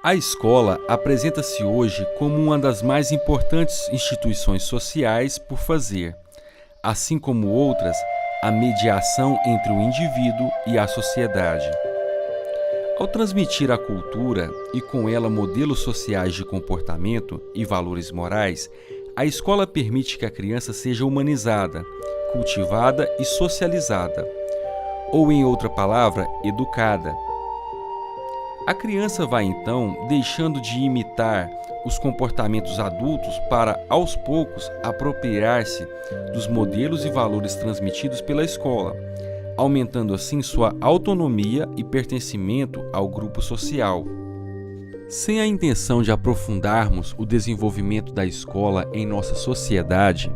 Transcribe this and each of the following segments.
A escola apresenta-se hoje como uma das mais importantes instituições sociais por fazer, assim como outras, a mediação entre o indivíduo e a sociedade. Ao transmitir a cultura e com ela modelos sociais de comportamento e valores morais, a escola permite que a criança seja humanizada, cultivada e socializada, ou em outra palavra, educada. A criança vai então deixando de imitar os comportamentos adultos para, aos poucos, apropriar-se dos modelos e valores transmitidos pela escola, aumentando assim sua autonomia e pertencimento ao grupo social. Sem a intenção de aprofundarmos o desenvolvimento da escola em nossa sociedade,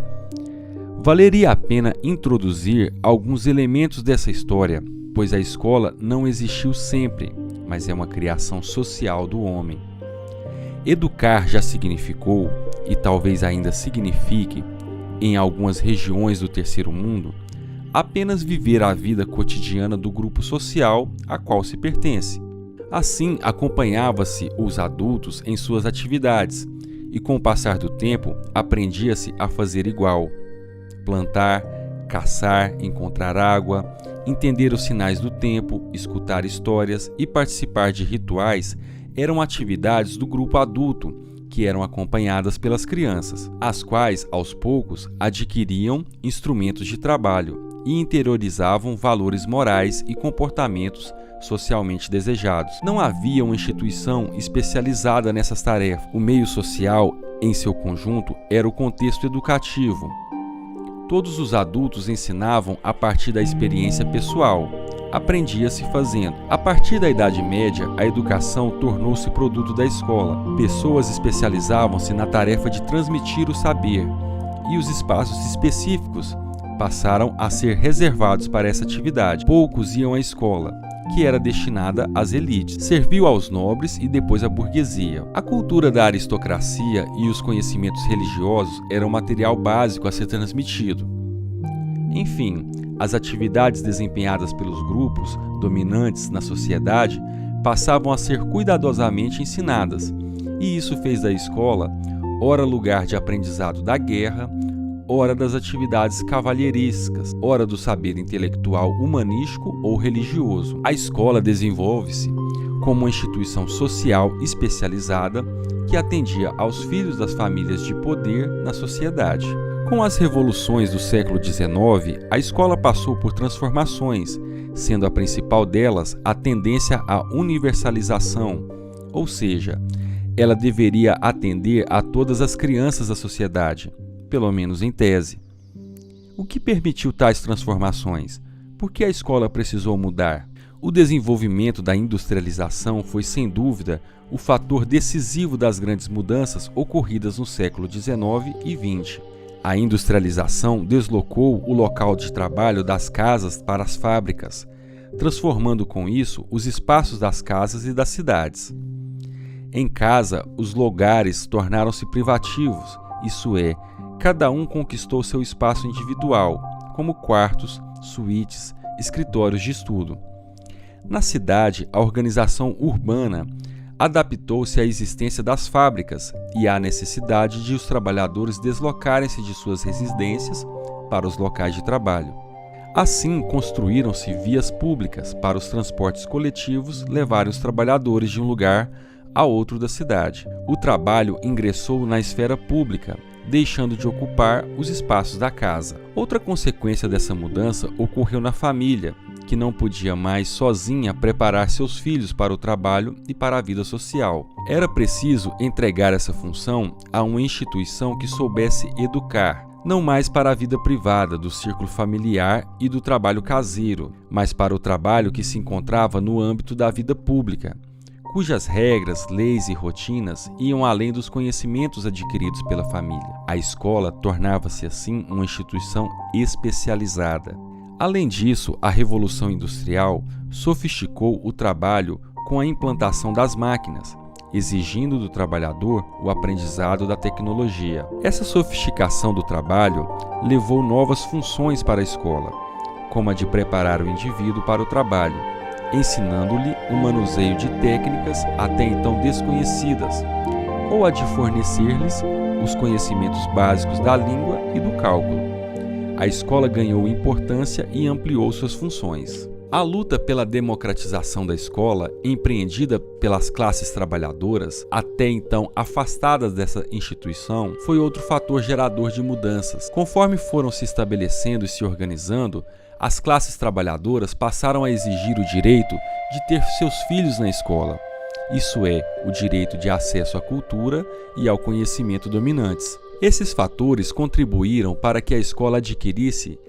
valeria a pena introduzir alguns elementos dessa história, pois a escola não existiu sempre, mas é uma criação social do homem. Educar já significou, e talvez ainda signifique, em algumas regiões do terceiro mundo, apenas viver a vida cotidiana do grupo social a qual se pertence. Assim, acompanhava-se os adultos em suas atividades, e com o passar do tempo, aprendia-se a fazer igual: plantar, caçar, encontrar água, entender os sinais do tempo, escutar histórias e participar de rituais eram atividades do grupo adulto, que eram acompanhadas pelas crianças, as quais, aos poucos, adquiriam instrumentos de trabalho e interiorizavam valores morais e comportamentos socialmente desejados. Não havia uma instituição especializada nessas tarefas. O meio social, em seu conjunto, era o contexto educativo. Todos os adultos ensinavam a partir da experiência pessoal. Aprendia-se fazendo. A partir da Idade Média, a educação tornou-se produto da escola. Pessoas especializavam-se na tarefa de transmitir o saber, e os espaços específicos passaram a ser reservados para essa atividade. Poucos iam à escola, que era destinada às elites. Serviu aos nobres e depois à burguesia. A cultura da aristocracia e os conhecimentos religiosos eram material básico a ser transmitido. Enfim, as atividades desempenhadas pelos grupos dominantes na sociedade passavam a ser cuidadosamente ensinadas, e isso fez da escola ora lugar de aprendizado da guerra, ora das atividades cavalheirescas, ora do saber intelectual humanístico ou religioso. A escola desenvolve-se como uma instituição social especializada que atendia aos filhos das famílias de poder na sociedade. Com as revoluções do século XIX, a escola passou por transformações, sendo a principal delas a tendência à universalização, ou seja, ela deveria atender a todas as crianças da sociedade, pelo menos em tese. O que permitiu tais transformações? Por que a escola precisou mudar? O desenvolvimento da industrialização foi, sem dúvida, o fator decisivo das grandes mudanças ocorridas no século XIX e XX. A industrialização deslocou o local de trabalho das casas para as fábricas, transformando com isso os espaços das casas e das cidades. Em casa, os lugares tornaram-se privativos, isso é, cada um conquistou seu espaço individual, como quartos, suítes, escritórios de estudo. Na cidade, a organização urbana adaptou-se à existência das fábricas e à necessidade de os trabalhadores deslocarem-se de suas residências para os locais de trabalho. Assim, construíram-se vias públicas para os transportes coletivos levarem os trabalhadores de um lugar a outro da cidade. O trabalho ingressou na esfera pública, deixando de ocupar os espaços da casa. Outra consequência dessa mudança ocorreu na família, que não podia mais sozinha preparar seus filhos para o trabalho e para a vida social. Era preciso entregar essa função a uma instituição que soubesse educar, não mais para a vida privada do círculo familiar e do trabalho caseiro, mas para o trabalho que se encontrava no âmbito da vida pública, cujas regras, leis e rotinas iam além dos conhecimentos adquiridos pela família. A escola tornava-se assim uma instituição especializada. Além disso, a Revolução Industrial sofisticou o trabalho com a implantação das máquinas, exigindo do trabalhador o aprendizado da tecnologia. Essa sofisticação do trabalho levou novas funções para a escola, como a de preparar o indivíduo para o trabalho, ensinando-lhe o manuseio de técnicas até então desconhecidas, ou a de fornecer-lhes os conhecimentos básicos da língua e do cálculo. A escola ganhou importância e ampliou suas funções. A luta pela democratização da escola, empreendida pelas classes trabalhadoras, até então afastadas dessa instituição, foi outro fator gerador de mudanças. Conforme foram se estabelecendo e se organizando, as classes trabalhadoras passaram a exigir o direito de ter seus filhos na escola, isso é, o direito de acesso à cultura e ao conhecimento dominantes. Esses fatores contribuíram para que a escola adquirisse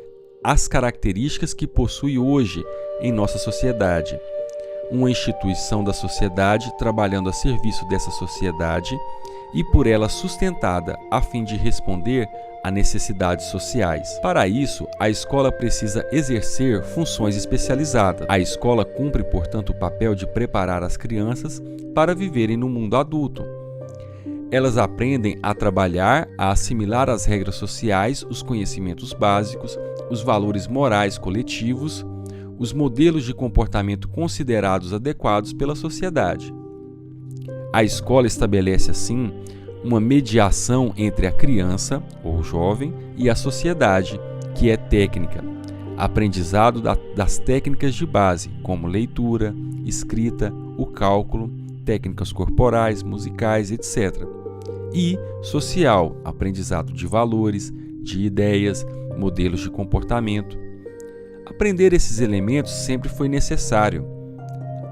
as características que possui hoje em nossa sociedade. Uma instituição da sociedade trabalhando a serviço dessa sociedade e por ela sustentada a fim de responder a necessidades sociais. Para isso, a escola precisa exercer funções especializadas. A escola cumpre, portanto, o papel de preparar as crianças para viverem no mundo adulto. Elas aprendem a trabalhar, a assimilar as regras sociais, os conhecimentos básicos, os valores morais coletivos, os modelos de comportamento considerados adequados pela sociedade. A escola estabelece, assim, uma mediação entre a criança, ou jovem, e a sociedade, que é técnica, aprendizado das técnicas de base, como leitura, escrita, o cálculo, técnicas corporais, musicais, etc. E social, aprendizado de valores, de ideias, modelos de comportamento. Aprender esses elementos sempre foi necessário.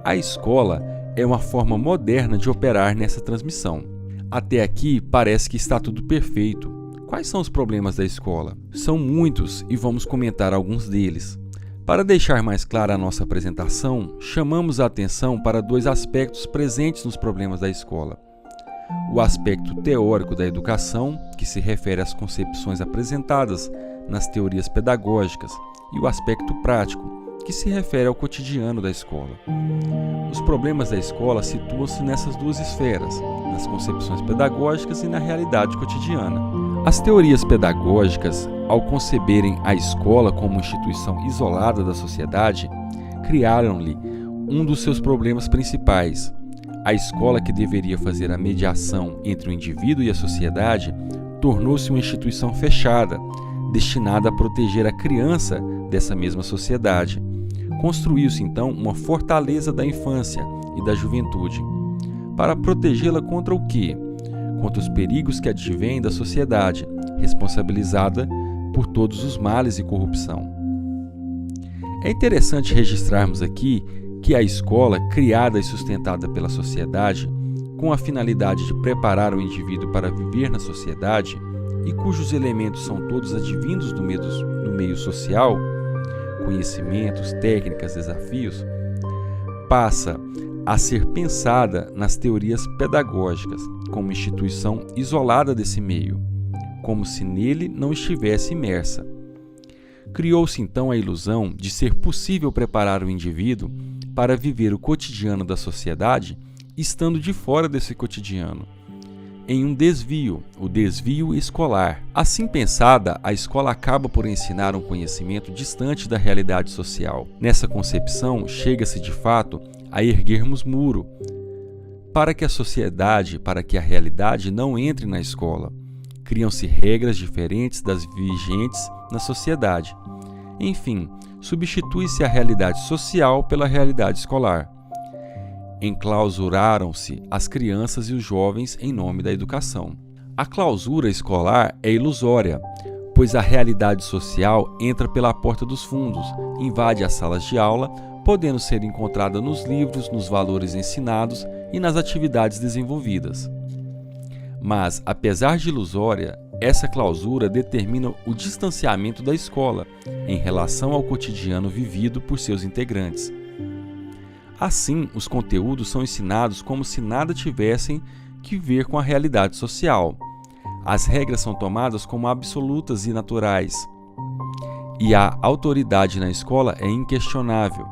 A escola é uma forma moderna de operar nessa transmissão. Até aqui parece que está tudo perfeito. Quais são os problemas da escola? São muitos e vamos comentar alguns deles. Para deixar mais clara a nossa apresentação, chamamos a atenção para dois aspectos presentes nos problemas da escola. O aspecto teórico da educação, que se refere às concepções apresentadas nas teorias pedagógicas, e o aspecto prático, que se refere ao cotidiano da escola. Os problemas da escola situam-se nessas duas esferas, nas concepções pedagógicas e na realidade cotidiana. As teorias pedagógicas, ao conceberem a escola como instituição isolada da sociedade, criaram-lhe um dos seus problemas principais. A escola, que deveria fazer a mediação entre o indivíduo e a sociedade, tornou-se uma instituição fechada, destinada a proteger a criança dessa mesma sociedade. Construiu-se, então, uma fortaleza da infância e da juventude. Para protegê-la contra o quê? Contra os perigos que advêm da sociedade, responsabilizada por todos os males e corrupção. É interessante registrarmos aqui que a escola, criada e sustentada pela sociedade, com a finalidade de preparar o indivíduo para viver na sociedade, e cujos elementos são todos advindos do meio social, conhecimentos, técnicas, desafios, passa a ser pensada nas teorias pedagógicas como instituição isolada desse meio, como se nele não estivesse imersa. Criou-se então a ilusão de ser possível preparar o indivíduo para viver o cotidiano da sociedade, estando de fora desse cotidiano, em um desvio, o desvio escolar. Assim pensada, a escola acaba por ensinar um conhecimento distante da realidade social. Nessa concepção, chega-se de fato a erguermos muro para que a sociedade, para que a realidade não entre na escola. Criam-se regras diferentes das vigentes na sociedade. Enfim, substitui-se a realidade social pela realidade escolar. Enclausuraram-se as crianças e os jovens em nome da educação. A clausura escolar é ilusória, pois a realidade social entra pela porta dos fundos, invade as salas de aula, podendo ser encontrada nos livros, nos valores ensinados e nas atividades desenvolvidas. Mas, apesar de ilusória, essa clausura determina o distanciamento da escola em relação ao cotidiano vivido por seus integrantes. Assim, os conteúdos são ensinados como se nada tivessem que ver com a realidade social. As regras são tomadas como absolutas e naturais. E a autoridade na escola é inquestionável.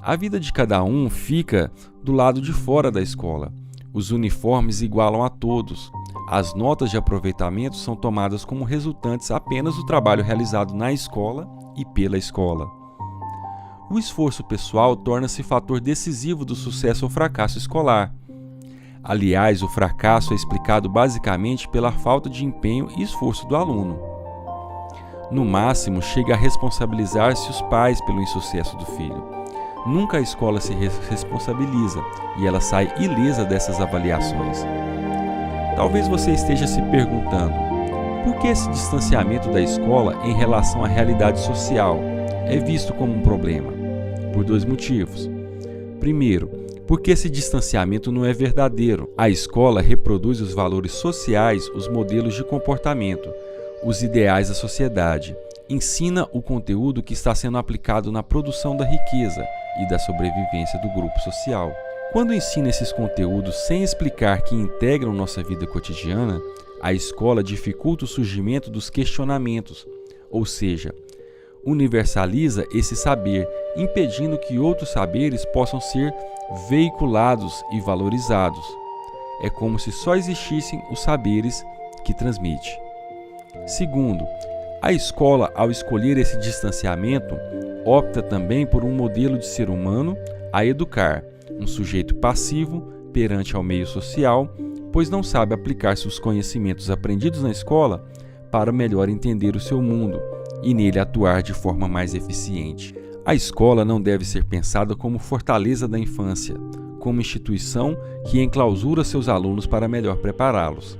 A vida de cada um fica do lado de fora da escola. Os uniformes igualam a todos. As notas de aproveitamento são tomadas como resultantes apenas do trabalho realizado na escola e pela escola. O esforço pessoal torna-se fator decisivo do sucesso ou fracasso escolar. Aliás, o fracasso é explicado basicamente pela falta de empenho e esforço do aluno. No máximo, chega a responsabilizar-se os pais pelo insucesso do filho. Nunca a escola se responsabiliza e ela sai ilesa dessas avaliações. Talvez você esteja se perguntando: por que esse distanciamento da escola em relação à realidade social é visto como um problema? Por dois motivos. Primeiro, porque esse distanciamento não é verdadeiro. A escola reproduz os valores sociais, os modelos de comportamento, os ideais da sociedade. Ensina o conteúdo que está sendo aplicado na produção da riqueza e da sobrevivência do grupo social. Quando ensina esses conteúdos sem explicar que integram nossa vida cotidiana, a escola dificulta o surgimento dos questionamentos, ou seja, universaliza esse saber, impedindo que outros saberes possam ser veiculados e valorizados. É como se só existissem os saberes que transmite. Segundo, a escola, ao escolher esse distanciamento, opta também por um modelo de ser humano a educar, um sujeito passivo perante ao meio social, pois não sabe aplicar seus conhecimentos aprendidos na escola para melhor entender o seu mundo e nele atuar de forma mais eficiente. A escola não deve ser pensada como fortaleza da infância, como instituição que enclausura seus alunos para melhor prepará-los.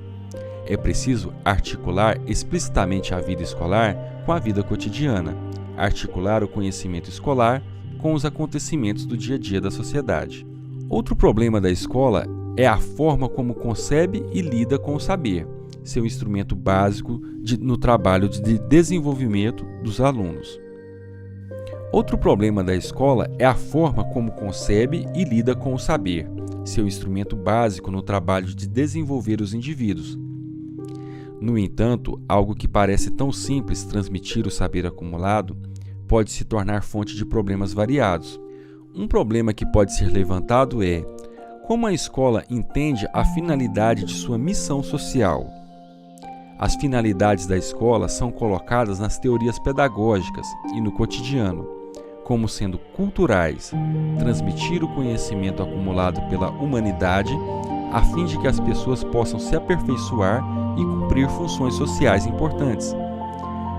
É preciso articular explicitamente a vida escolar com a vida cotidiana, articular o conhecimento escolar com os acontecimentos do dia a dia da sociedade. Outro problema da escola é a forma como concebe e lida com o saber, seu instrumento básico no trabalho de desenvolvimento dos alunos. Outro problema da escola é a forma como concebe e lida com o saber, seu instrumento básico no trabalho de desenvolver os indivíduos. No entanto, algo que parece tão simples, transmitir o saber acumulado, pode se tornar fonte de problemas variados. Um problema que pode ser levantado é: como a escola entende a finalidade de sua missão social? As finalidades da escola são colocadas nas teorias pedagógicas e no cotidiano, como sendo culturais, transmitir o conhecimento acumulado pela humanidade, a fim de que as pessoas possam se aperfeiçoar e cumprir funções sociais importantes.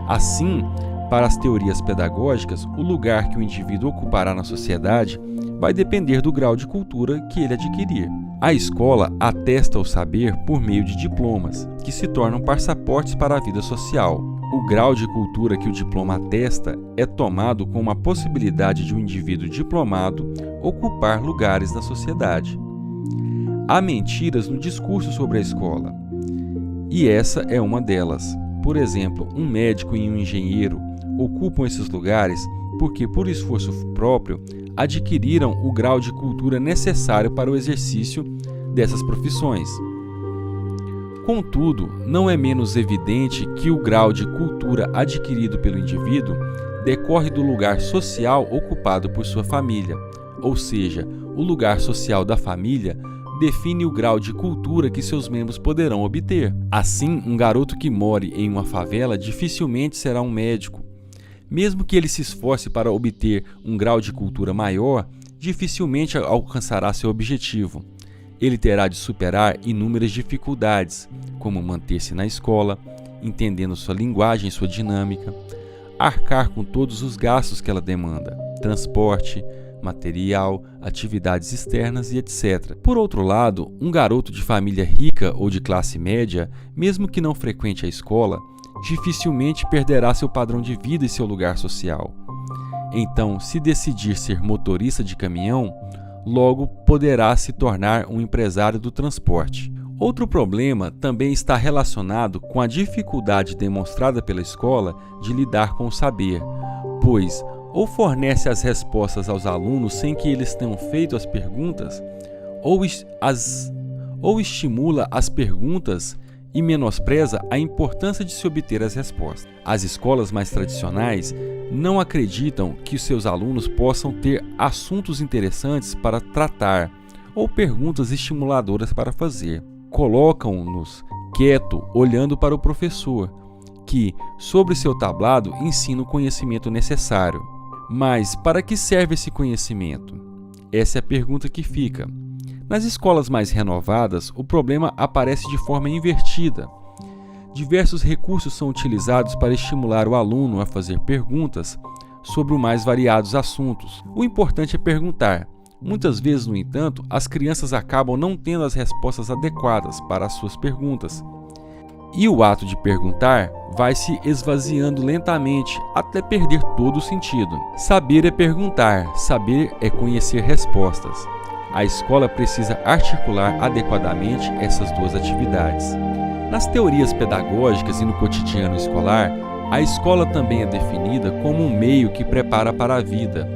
Assim, para as teorias pedagógicas, o lugar que o indivíduo ocupará na sociedade vai depender do grau de cultura que ele adquirir. A escola atesta o saber por meio de diplomas, que se tornam passaportes para a vida social. O grau de cultura que o diploma atesta é tomado como a possibilidade de um indivíduo diplomado ocupar lugares na sociedade. Há mentiras no discurso sobre a escola, e essa é uma delas. Por exemplo, um médico e um engenheiro ocupam esses lugares porque, por esforço próprio, adquiriram o grau de cultura necessário para o exercício dessas profissões. Contudo, não é menos evidente que o grau de cultura adquirido pelo indivíduo decorre do lugar social ocupado por sua família, ou seja, o lugar social da família define o grau de cultura que seus membros poderão obter. Assim, um garoto que more em uma favela dificilmente será um médico. Mesmo que ele se esforce para obter um grau de cultura maior, dificilmente alcançará seu objetivo. Ele terá de superar inúmeras dificuldades, como manter-se na escola, entendendo sua linguagem e sua dinâmica, arcar com todos os gastos que ela demanda, transporte, material, atividades externas e etc. Por outro lado, um garoto de família rica ou de classe média, mesmo que não frequente a escola, dificilmente perderá seu padrão de vida e seu lugar social. Então, se decidir ser motorista de caminhão, logo poderá se tornar um empresário do transporte. Outro problema também está relacionado com a dificuldade demonstrada pela escola de lidar com o saber, pois ou fornece as respostas aos alunos sem que eles tenham feito as perguntas, ou estimula as perguntas e menospreza a importância de se obter as respostas. As escolas mais tradicionais não acreditam que os seus alunos possam ter assuntos interessantes para tratar ou perguntas estimuladoras para fazer. Colocam-nos quieto, olhando para o professor, que, sobre seu tablado, ensina o conhecimento necessário. Mas para que serve esse conhecimento? Essa é a pergunta que fica. Nas escolas mais renovadas, o problema aparece de forma invertida. Diversos recursos são utilizados para estimular o aluno a fazer perguntas sobre os mais variados assuntos. O importante é perguntar. Muitas vezes, no entanto, as crianças acabam não tendo as respostas adequadas para as suas perguntas. E o ato de perguntar vai se esvaziando lentamente até perder todo o sentido. Saber é perguntar, saber é conhecer respostas. A escola precisa articular adequadamente essas duas atividades. Nas teorias pedagógicas e no cotidiano escolar, a escola também é definida como um meio que prepara para a vida.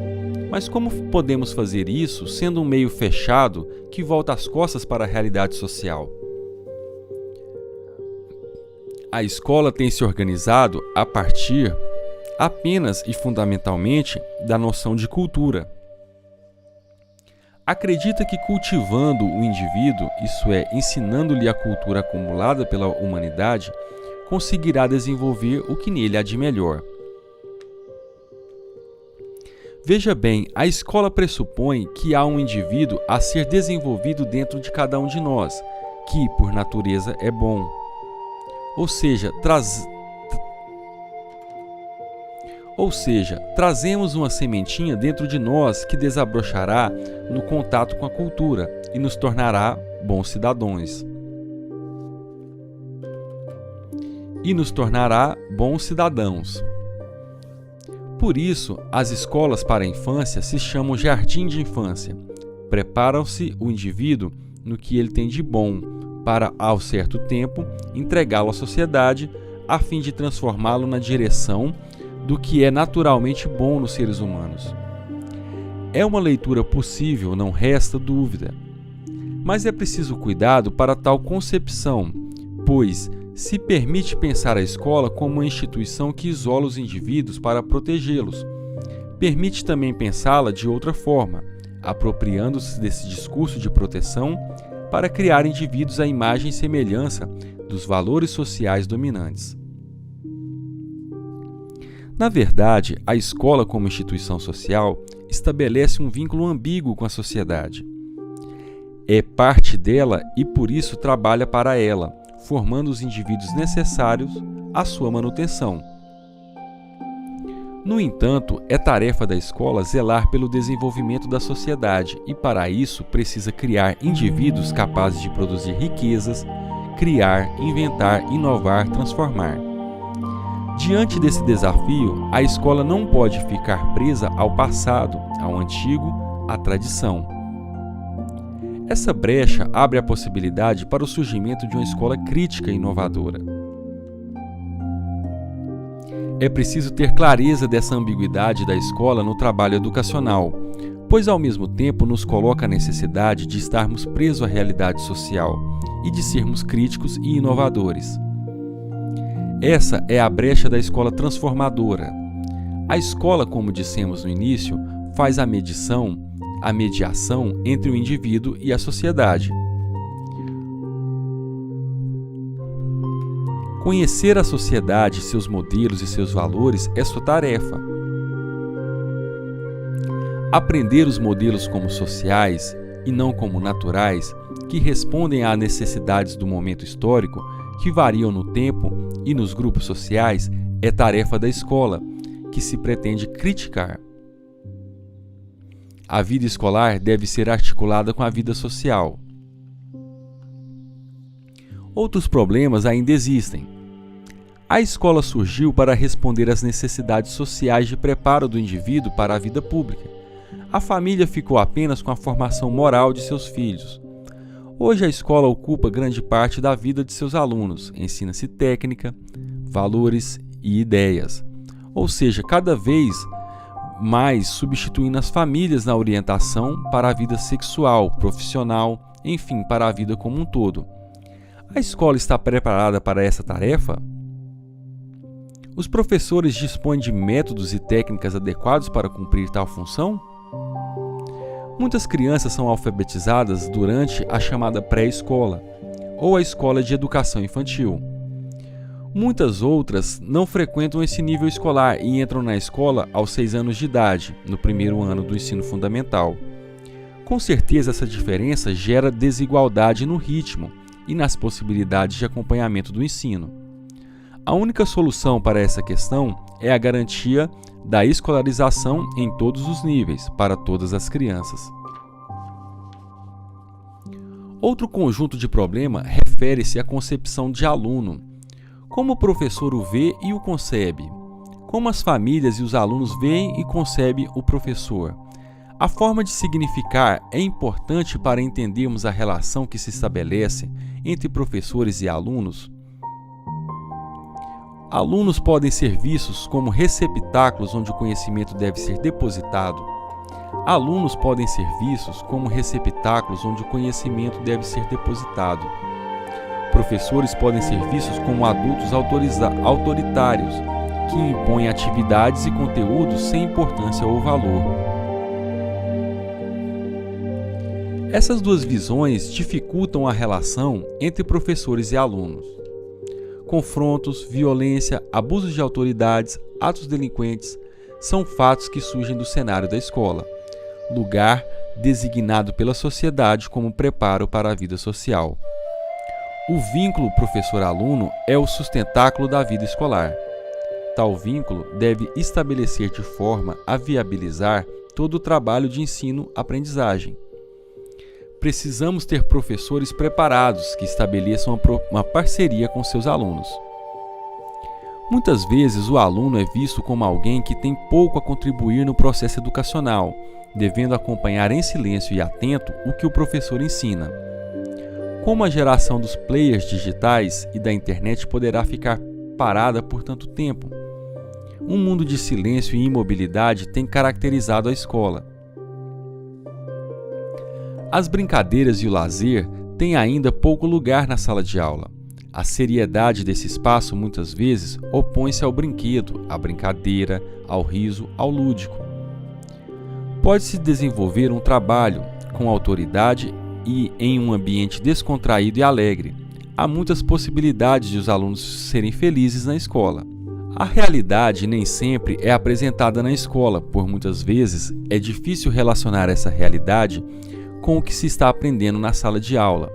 Mas como podemos fazer isso sendo um meio fechado que volta as costas para a realidade social? A escola tem se organizado a partir apenas e fundamentalmente da noção de cultura. Acredita que cultivando o indivíduo, isso é, ensinando-lhe a cultura acumulada pela humanidade, conseguirá desenvolver o que nele há de melhor. Veja bem, a escola pressupõe que há um indivíduo a ser desenvolvido dentro de cada um de nós, que, por natureza, é bom. Ou seja, trazemos uma sementinha dentro de nós que desabrochará no contato com a cultura e nos tornará bons cidadãos. Por isso, as escolas para a infância se chamam jardim de infância. Preparam-se o indivíduo no que ele tem de bom, para, ao certo tempo, entregá-lo à sociedade, a fim de transformá-lo na direção do que é naturalmente bom nos seres humanos. É uma leitura possível, não resta dúvida. Mas é preciso cuidado para tal concepção, pois se permite pensar a escola como uma instituição que isola os indivíduos para protegê-los. Permite também pensá-la de outra forma, apropriando-se desse discurso de proteção para criar indivíduos à imagem e semelhança dos valores sociais dominantes. Na verdade, a escola como instituição social estabelece um vínculo ambíguo com a sociedade. É parte dela e por isso trabalha para ela, formando os indivíduos necessários à sua manutenção. No entanto, é tarefa da escola zelar pelo desenvolvimento da sociedade e, para isso, precisa criar indivíduos capazes de produzir riquezas, criar, inventar, inovar, transformar. Diante desse desafio, a escola não pode ficar presa ao passado, ao antigo, à tradição. Essa brecha abre a possibilidade para o surgimento de uma escola crítica e inovadora. É preciso ter clareza dessa ambiguidade da escola no trabalho educacional, pois ao mesmo tempo nos coloca a necessidade de estarmos presos à realidade social e de sermos críticos e inovadores. Essa é a brecha da escola transformadora. A escola, como dissemos no início, faz a mediação entre o indivíduo e a sociedade. Conhecer a sociedade, seus modelos e seus valores é sua tarefa. Aprender os modelos como sociais e não como naturais, que respondem às necessidades do momento histórico, que variam no tempo e nos grupos sociais, é tarefa da escola, que se pretende criticar. A vida escolar deve ser articulada com a vida social. Outros problemas ainda existem. A escola surgiu para responder às necessidades sociais de preparo do indivíduo para a vida pública. A família ficou apenas com a formação moral de seus filhos. Hoje a escola ocupa grande parte da vida de seus alunos, ensina-se técnica, valores e ideias. Ou seja, cada vez mais substituindo as famílias na orientação para a vida sexual, profissional, enfim, para a vida como um todo. A escola está preparada para essa tarefa? Os professores dispõem de métodos e técnicas adequados para cumprir tal função? Muitas crianças são alfabetizadas durante a chamada pré-escola, ou a escola de educação infantil. Muitas outras não frequentam esse nível escolar e entram na escola aos 6 anos de idade, no primeiro ano do ensino fundamental. Com certeza, essa diferença gera desigualdade no ritmo e nas possibilidades de acompanhamento do ensino. A única solução para essa questão é a garantia da escolarização em todos os níveis, para todas as crianças. Outro conjunto de problema refere-se à concepção de aluno. Como o professor o vê e o concebe? Como as famílias e os alunos veem e concebem o professor? A forma de significar é importante para entendermos a relação que se estabelece entre professores e alunos. Alunos podem ser vistos como receptáculos onde o conhecimento deve ser depositado. Alunos podem ser vistos como receptáculos onde o conhecimento deve ser depositado. Professores podem ser vistos como adultos autoritários, que impõem atividades e conteúdos sem importância ou valor. Essas duas visões dificultam a relação entre professores e alunos. Confrontos, violência, abusos de autoridades, atos delinquentes são fatos que surgem do cenário da escola, lugar designado pela sociedade como preparo para a vida social. O vínculo professor-aluno é o sustentáculo da vida escolar. Tal vínculo deve estabelecer de forma a viabilizar todo o trabalho de ensino-aprendizagem. Precisamos ter professores preparados que estabeleçam uma parceria com seus alunos. Muitas vezes o aluno é visto como alguém que tem pouco a contribuir no processo educacional, devendo acompanhar em silêncio e atento o que o professor ensina. Como a geração dos players digitais e da internet poderá ficar parada por tanto tempo? Um mundo de silêncio e imobilidade tem caracterizado a escola. As brincadeiras e o lazer têm ainda pouco lugar na sala de aula. A seriedade desse espaço muitas vezes opõe-se ao brinquedo, à brincadeira, ao riso, ao lúdico. Pode-se desenvolver um trabalho com autoridade e em um ambiente descontraído e alegre. Há muitas possibilidades de os alunos serem felizes na escola. A realidade nem sempre é apresentada na escola, por muitas vezes é difícil relacionar essa realidade com o que se está aprendendo na sala de aula.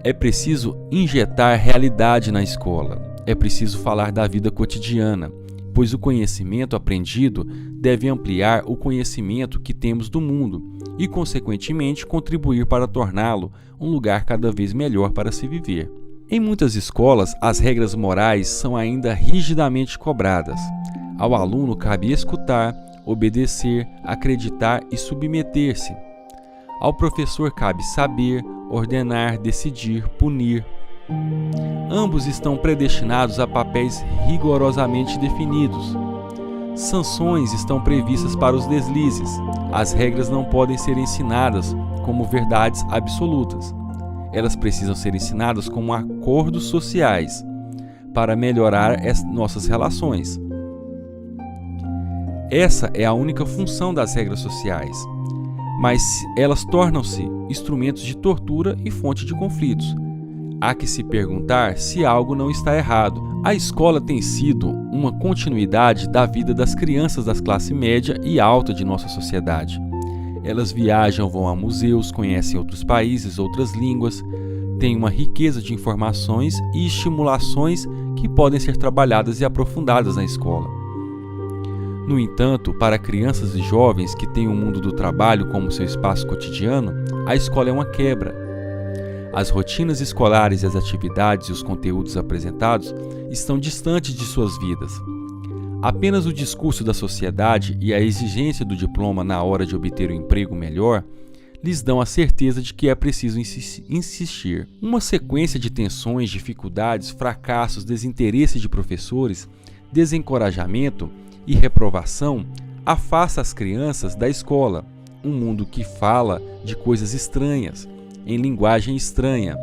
É preciso injetar realidade na escola. É preciso falar da vida cotidiana, pois o conhecimento aprendido deve ampliar o conhecimento que temos do mundo e, consequentemente, contribuir para torná-lo um lugar cada vez melhor para se viver. Em muitas escolas, as regras morais são ainda rigidamente cobradas. Ao aluno cabe escutar, obedecer, acreditar e submeter-se. Ao professor cabe saber, ordenar, decidir, punir. Ambos estão predestinados a papéis rigorosamente definidos. Sanções estão previstas para os deslizes. As regras não podem ser ensinadas como verdades absolutas. Elas precisam ser ensinadas como acordos sociais para melhorar nossas relações. Essa é a única função das regras sociais, mas elas tornam-se instrumentos de tortura e fonte de conflitos. Há que se perguntar se algo não está errado. A escola tem sido uma continuidade da vida das crianças da classe média e alta de nossa sociedade. Elas viajam, vão a museus, conhecem outros países, outras línguas, têm uma riqueza de informações e estimulações que podem ser trabalhadas e aprofundadas na escola. No entanto, para crianças e jovens que têm o mundo do trabalho como seu espaço cotidiano, a escola é uma quebra. As rotinas escolares e as atividades e os conteúdos apresentados estão distantes de suas vidas. Apenas o discurso da sociedade e a exigência do diploma na hora de obter um emprego melhor lhes dão a certeza de que é preciso insistir. Uma sequência de tensões, dificuldades, fracassos, desinteresse de professores, desencorajamento e reprovação afasta as crianças da escola, um mundo que fala de coisas estranhas, em linguagem estranha,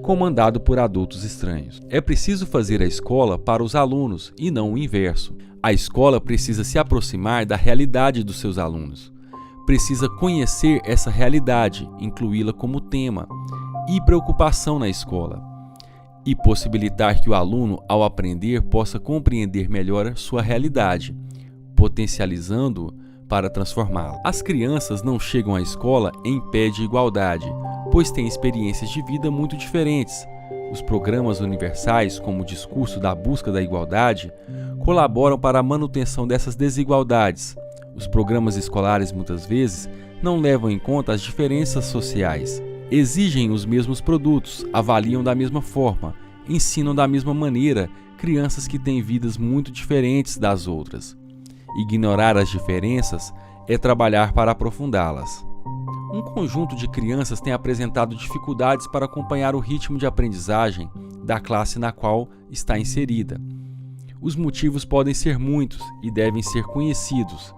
comandado por adultos estranhos. É preciso fazer a escola para os alunos e não o inverso. A escola precisa se aproximar da realidade dos seus alunos. Precisa conhecer essa realidade, incluí-la como tema e preocupação na escola. e possibilitar que o aluno, ao aprender, possa compreender melhor sua realidade, potencializando-o para transformá-la. As crianças não chegam à escola em pé de igualdade, pois têm experiências de vida muito diferentes. Os programas universais, como o discurso da busca da igualdade, colaboram para a manutenção dessas desigualdades. Os programas escolares, muitas vezes, não levam em conta as diferenças sociais. Exigem os mesmos produtos, avaliam da mesma forma, ensinam da mesma maneira crianças que têm vidas muito diferentes das outras. Ignorar as diferenças é trabalhar para aprofundá-las. Um conjunto de crianças tem apresentado dificuldades para acompanhar o ritmo de aprendizagem da classe na qual está inserida. Os motivos podem ser muitos e devem ser conhecidos,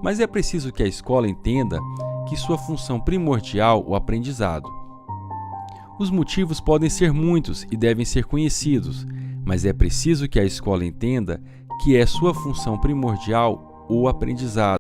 mas é preciso que a escola entenda que sua função primordial é o aprendizado. Os motivos podem ser muitos e devem ser conhecidos, mas é preciso que a escola entenda que é sua função primordial o aprendizado.